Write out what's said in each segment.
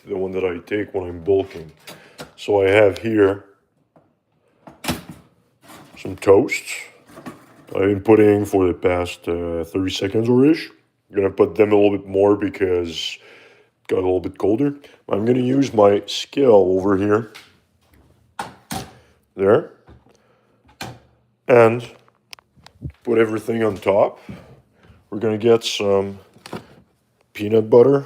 like the one that I take when I'm bulking. So I have here some toasts I've been putting for the past 30 seconds or ish. I'm gonna put them a little bit more because it got a little bit colder. I'm gonna use my scale over here, there, and put everything on top. We're gonna get some peanut butter.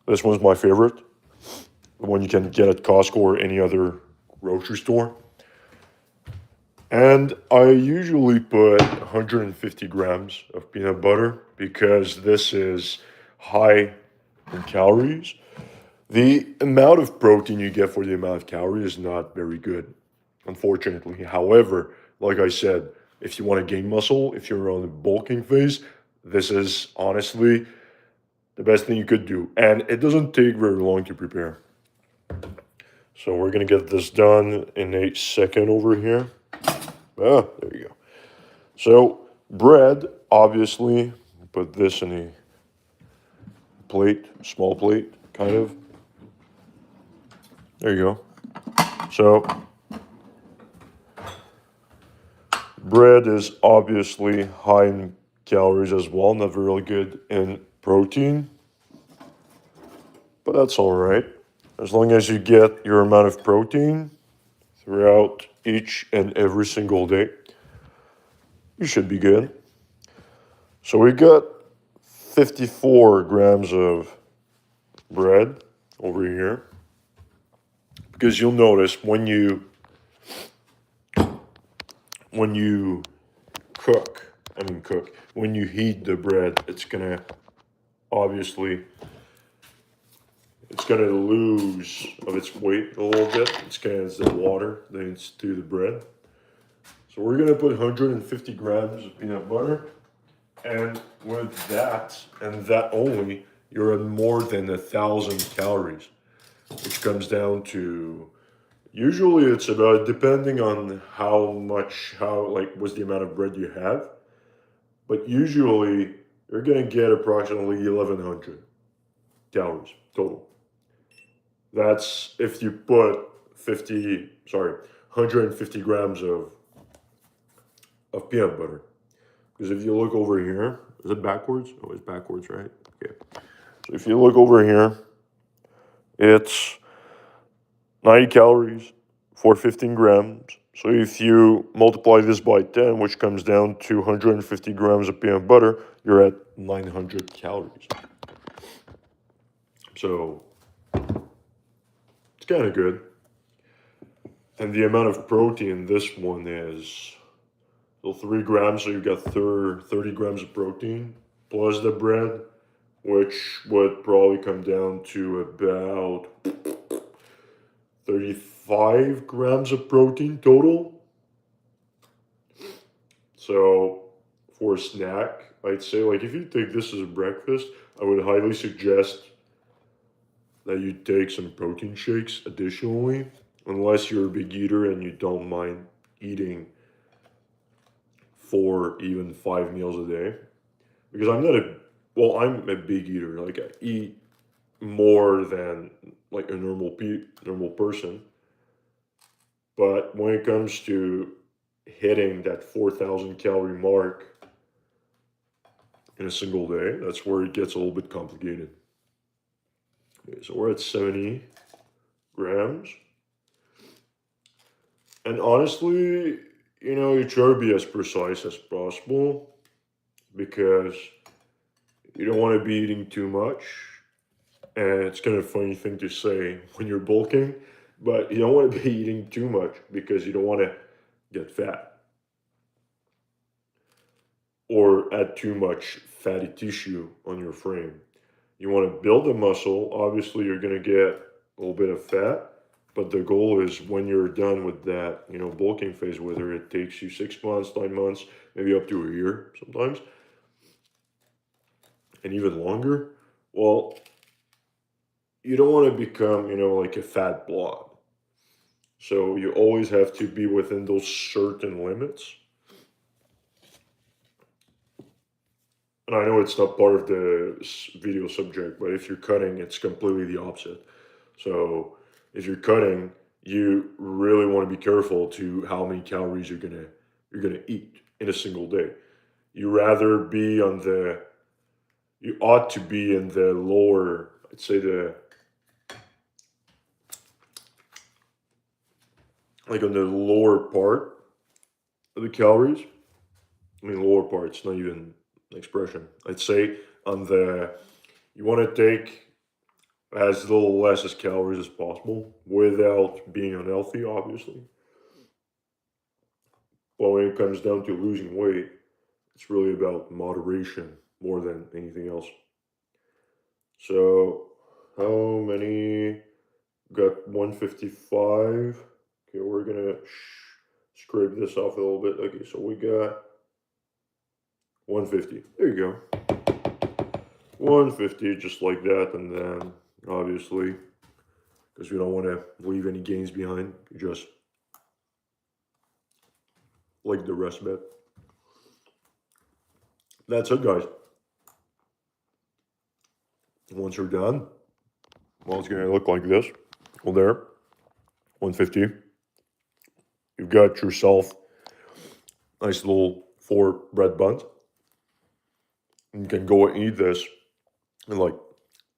This one's my favorite, the one you can get at Costco or any other grocery store. And I usually put 150 grams of peanut butter because this is high in calories. The amount of protein you get for the amount of calories is not very good, unfortunately. However, like I said, if you want to gain muscle, if you're on the bulking phase, this is honestly the best thing you could do. And it doesn't take very long to prepare. So we're going to get this done in a second over here. Ah, there you go. So bread, obviously, put this in a plate, small plate, kind of. There you go. So bread is obviously high in calories as well, not really good in protein. But that's all right. As long as you get your amount of protein throughout each and every single day, you should be good. So we got 54 grams of bread over here. Because you'll notice when you when you heat the bread, it's gonna obviously lose of its weight a little bit. It's the water that it's to the bread. So we're gonna put 150 grams of peanut butter, and with that and that only, you're at more than 1,000 calories, which comes down to, usually it's about, depending on how like what's the amount of bread you have, but usually you're gonna get approximately 1,100 calories total. That's if you put 150 grams of peanut butter. Because if you look over here, is it backwards? Oh, it's backwards, right? Okay. So if you look over here, it's 90 calories for 15 grams. So if you multiply this by 10, which comes down to 150 grams of peanut butter, you're at 900 calories. So it's kind of good. And the amount of protein this one is, so 3 grams, so you've got 30 grams of protein, plus the bread, which would probably come down to about 35 grams of protein total. So for a snack, I'd say, like, if you take this as a breakfast, I would highly suggest that you take some protein shakes additionally, unless you're a big eater and you don't mind eating 4, even 5 meals a day. Because I'm a big eater. Like, I eat more than like a normal person. But when it comes to hitting that 4,000 calorie mark in a single day, that's where it gets a little bit complicated. Okay, so we're at 70 grams. And honestly, you try to be as precise as possible because you don't want to be eating too much. And it's kind of a funny thing to say when you're bulking, but you don't want to be eating too much because you don't want to get fat or add too much fatty tissue on your frame. You want to build a muscle. Obviously, you're going to get a little bit of fat, but the goal is when you're done with that, bulking phase, whether it takes you 6 months, 9 months, maybe up to a year sometimes, and even longer, well, you don't want to become, like a fat blob. So you always have to be within those certain limits. And I know it's not part of the video subject, but if you're cutting, it's completely the opposite. So if you're cutting, you really want to be careful to how many calories you're gonna eat in a single day. You rather be on the you ought to be in the lower, I'd say the like on the lower part of the calories. I mean lower part, it's not even an expression. I'd say on the you want to take as little less as calories as possible without being unhealthy, obviously. But when it comes down to losing weight, it's really about moderation more than anything else. So, how many? Got 155. Okay, we're gonna scrape this off a little bit. Okay, so we got 150. There you go. 150, just like that. And then, obviously, because we don't want to leave any gains behind, you just like the rest bit. That's it, guys. Once you're done, well, it's gonna look like this. Well, there, 150. You've got yourself nice little 4 bread buns. And you can go and eat this in like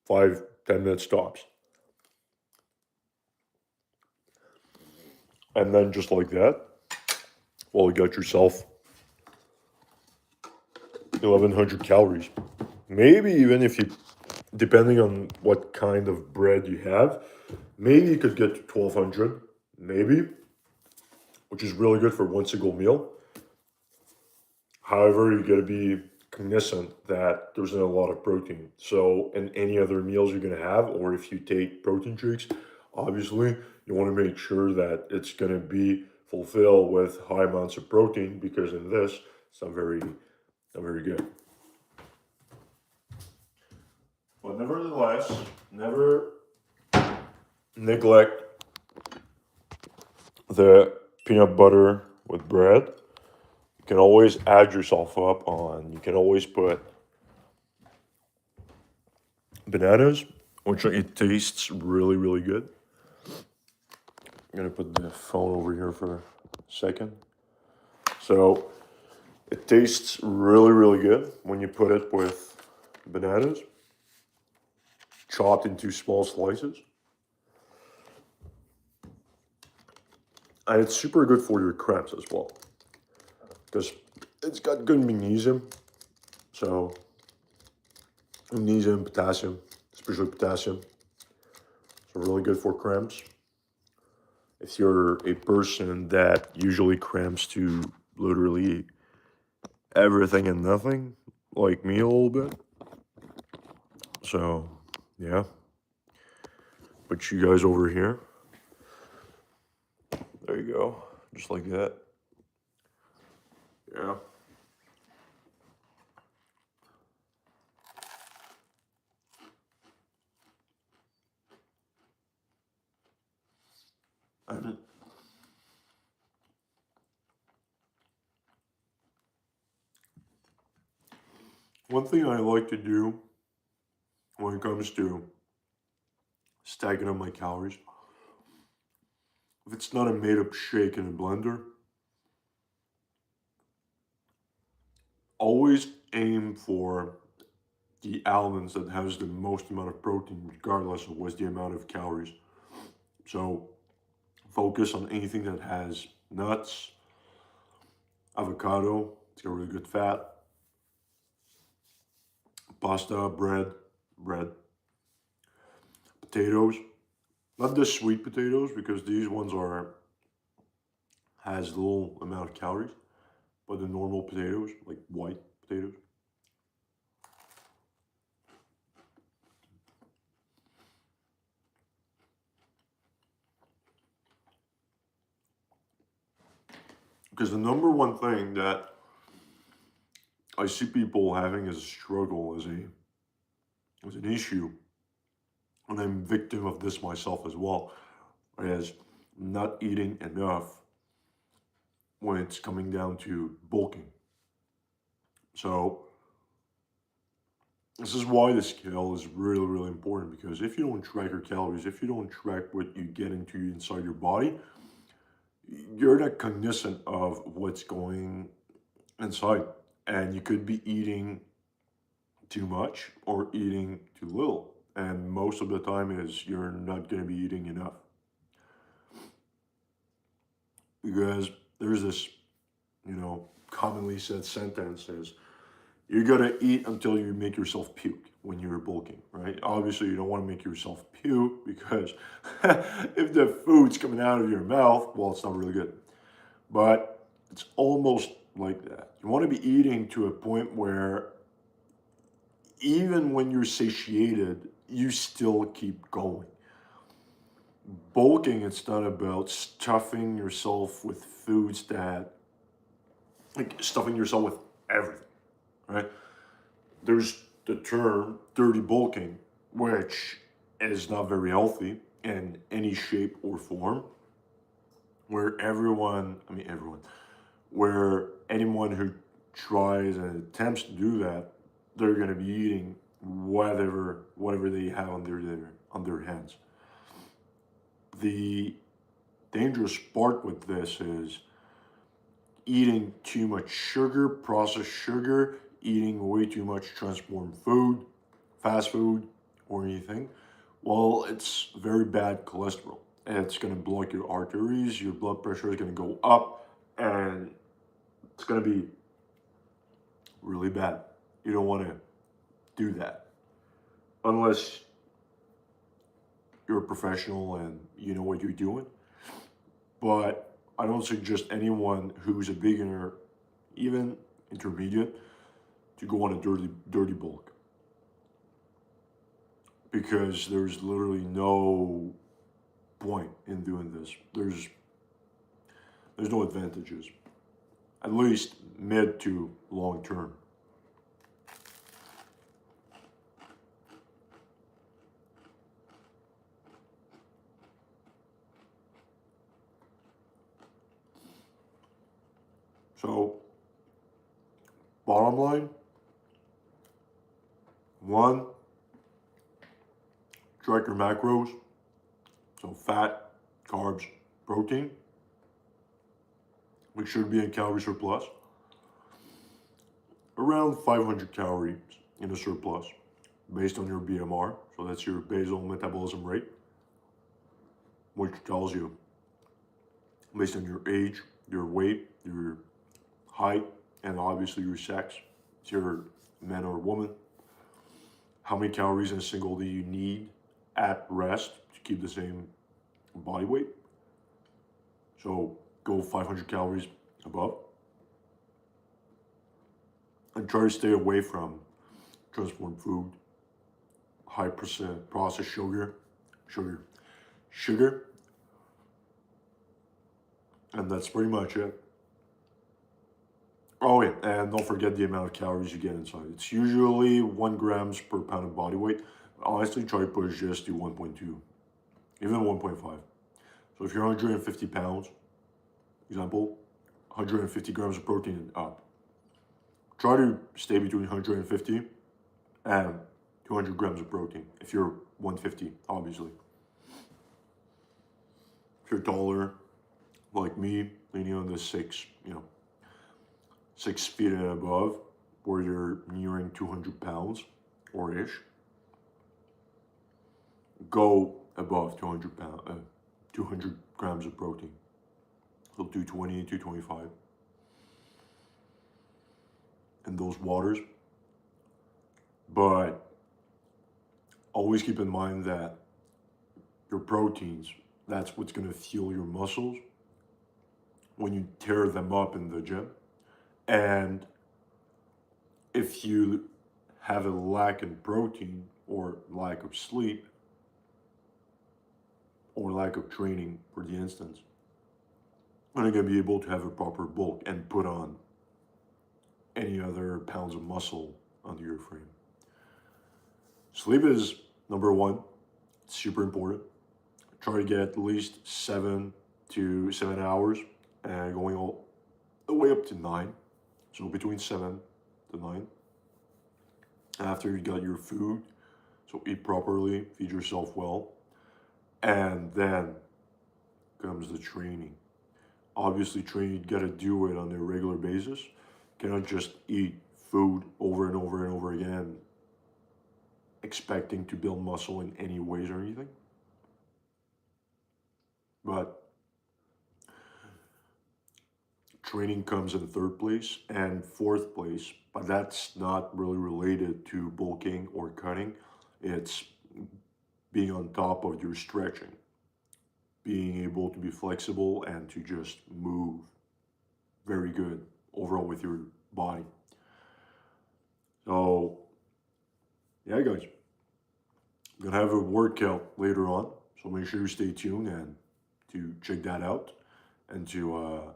5, 10 minutes tops. And then just like that, well, you got yourself 1,100 calories. Maybe even if you, depending on what kind of bread you have, maybe you could get to 1,200, maybe, which is really good for one single meal. However, you gotta be cognizant that there's not a lot of protein. So, in any other meals you're gonna have, or if you take protein shakes, obviously you want to make sure that it's gonna be fulfilled with high amounts of protein because in this, it's not very good. But nevertheless, never neglect the peanut butter with bread. You can always add yourself up on. You can always put bananas, which it tastes really, really good. I'm gonna put the phone over here for a second. So it tastes really, really good when you put it with bananas, chopped into small slices. And it's super good for your cramps as well because it's got good magnesium. So magnesium, potassium, especially potassium. So really good for cramps. If you're a person that usually cramps to literally everything and nothing, like me a little bit. So yeah, put you guys over here. There you go, just like that. Yeah. And one thing I like to do when it comes to stacking up my calories, if it's not a made up shake in a blender, always aim for the almonds that has the most amount of protein, regardless of what's the amount of calories. So focus on anything that has nuts, avocado, it's got really good fat, pasta, bread, potatoes. Not the sweet potatoes because these ones are has little amount of calories, but the normal potatoes, like white potatoes. Because the number one thing that I see people having as a struggle, as an issue, and I'm victim of this myself as well, is not eating enough when it's coming down to bulking. So This is why the scale is really, really important, because if you don't track your calories, if you don't track what you get into inside your body, you're not cognizant of what's going inside. And you could be eating too much or eating too little. And most of the time is you're not going to be eating enough. Because there's this, commonly said sentence is, you're gonna eat until you make yourself puke when you're bulking, right? Obviously, you don't want to make yourself puke because if the food's coming out of your mouth, well, it's not really good. But it's almost like that. You want to be eating to a point where even when you're satiated, you still keep going. Bulking, it's not about stuffing yourself with foods that, like stuffing yourself with everything, right? There's the term dirty bulking, which is not very healthy in any shape or form, where where anyone who tries and attempts to do that, they're going to be eating whatever they have on their hands. The dangerous part with this is eating too much sugar, processed sugar, eating way too much transformed food, fast food, or anything. Well, it's very bad cholesterol. It's going to block your arteries, your blood pressure is going to go up, and it's going to be really bad. You don't want to do that unless you're a professional and you know what you're doing. But I don't suggest anyone who's a beginner, even intermediate, to go on a dirty bulk, because there's literally no point in doing this. There's no advantages, at least mid to long term. So, bottom line, one, track your macros. So fat, carbs, protein. Make sure to be in calorie surplus. Around 500 calories in a surplus based on your BMR. So that's your basal metabolism rate, which tells you based on your age, your weight, your height, and obviously your sex, if you're a man or a woman, how many calories in a single day you need at rest to keep the same body weight. So go 500 calories above, and try to stay away from transformed food, high percent processed sugar, sugar, and that's pretty much it. Oh yeah, and don't forget the amount of calories you get inside. It's usually 1 grams per pound of body weight. Honestly, try to push just to 1.2, even 1.5. So if you're 150 pounds, example, 150 grams of protein and up. Try to stay between 150 and 200 grams of protein if you're 150, obviously. If you're taller, like me, leaning on the 6 feet and above, where you're nearing 200 pounds or ish, go above 200 grams of protein. So 220, 225. In those waters. But always keep in mind that your proteins, that's what's going to fuel your muscles when you tear them up in the gym. And if you have a lack in protein or lack of sleep or lack of training, for the instance, you're not going to be able to have a proper bulk and put on any other pounds of muscle under your frame. Sleep is number one. It's super important. Try to get at least 7 to 7 hours, and going all the way up to 9. So between 7 to 9. after you got your food. So eat properly, feed yourself well, and then comes the training. Obviously, training, you gotta do it on a regular basis. You cannot just eat food over and over and over again, expecting to build muscle in any ways or anything. But training comes in third place and fourth place, but that's not really related to bulking or cutting. It's being on top of your stretching, being able to be flexible and to just move very good overall with your body. So, yeah, guys, I'm gonna have a workout later on, so make sure you stay tuned and to check that out and to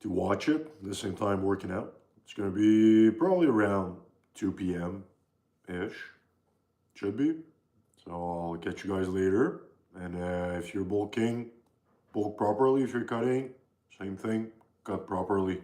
watch it at the same time working out. It's gonna be probably around 2 p.m. ish, should be. So I'll catch you guys later. And if you're bulking, bulk properly. If you're cutting, same thing, cut properly.